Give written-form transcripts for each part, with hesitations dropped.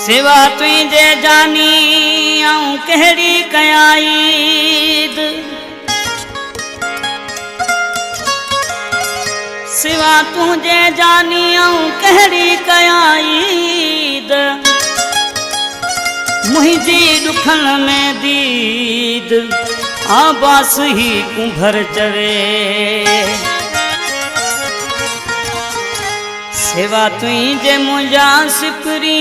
सिवा तुझे जानी आऊं कहिड़ी कयाईद सिवा तुझे जानी आऊं कहिड़ी कयाईद मुझी दुखन में दीद आबास ही कुंभर चवे सेवा तुझे मुझा सिपरी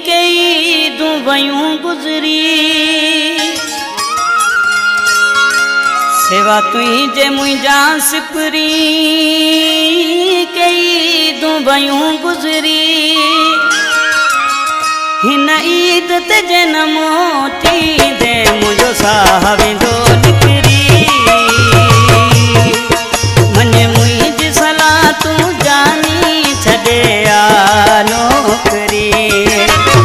कई दुबयूं गुजरी सेवा तुझे मुझा सिपरी कई दुबयूं गुजरी हिन ईद ते जन मोटी दे मुझो साहबिंदो निकरी मने मुझी सलाह तू जानी छड़े आ नौकरी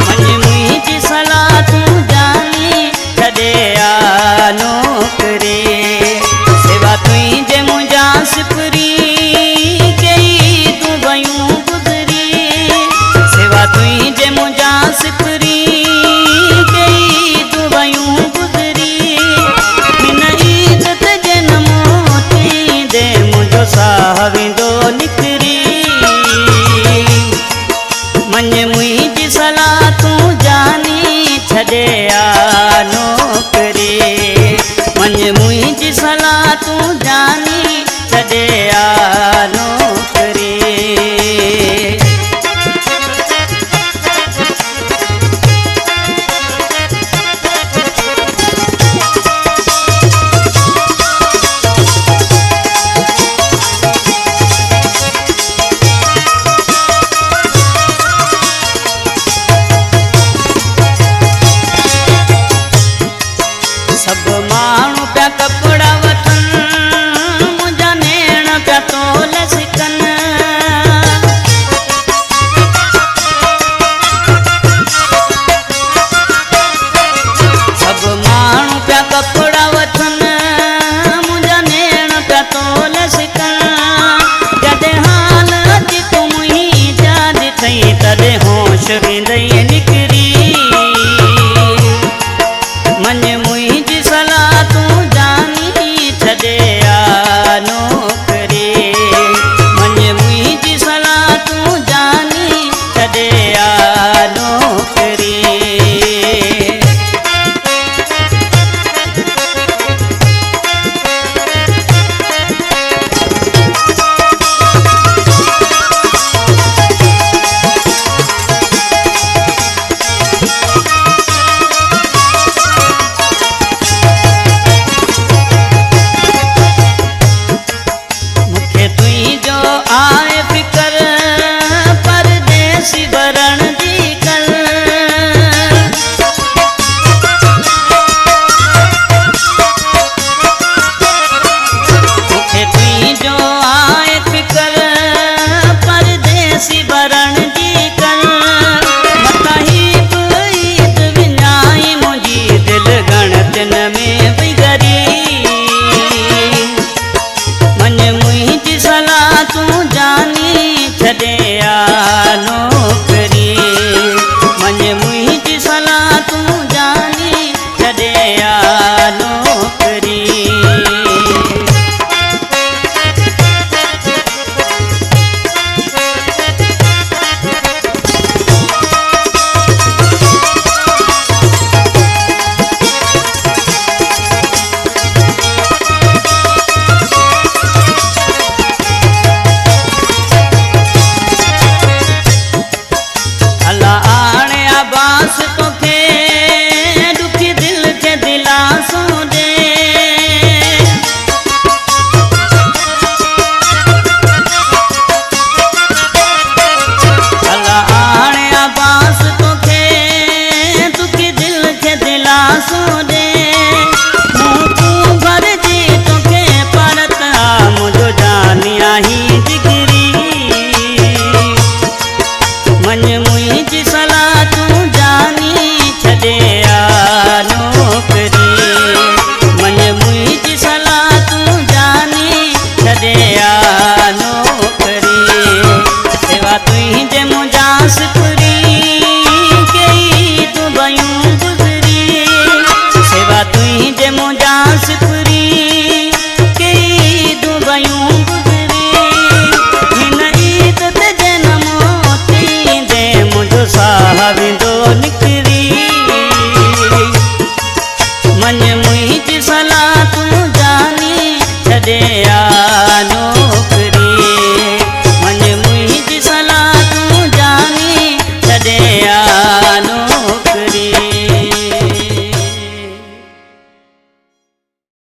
मने मुझी सलाह तू जानी छड़े आ नौकरी सेवा तुझे मुझा सिपरी कई दुबयूं गुजरी सेवा तुझे मुझा सिपरी कई दुबयूं गुजरी हिन ईद ते जन मोटी दे मुझो साहबिंदो निकरी मने मुझी सलाह तू जानी छड़े आ नौकरी मने मुझी सलाह तू जानी छड़े आ नौकरी सब माण्हू पिया कपिड़ा वठनि मुंहिंजा नेण पिया तोल सिकनि सब माण्हू पिया कपिड़ा वठनि मुंहिंजा नेण पिया तोल सिकनि जॾहिं हाल अची तूं मुंहिंजा ॾिठई तॾहिं होश वेंदई निकिरी मने मुझी सलाह तू जानी छड़े आ नौकरी मने मुझी सलाह तू जानी छड़े आ नौकरी आए फिकर परदेसी बरण जी कल मुखे तुझो आए फिकर परदेसी बरण जी कल मताही ईद विञाई मुंहिंजी दिल गणतिन में बिगड़ी मने मुझी सलाह तू जानी छड़े आ नौकरी मने मुझी सलाह तू जानी छड़े आ नौकरी आबास तोखे दुखी दिल के दिलासो दे अल्लाह आणे आबास तोखे दुखी दिल के दिलासो दे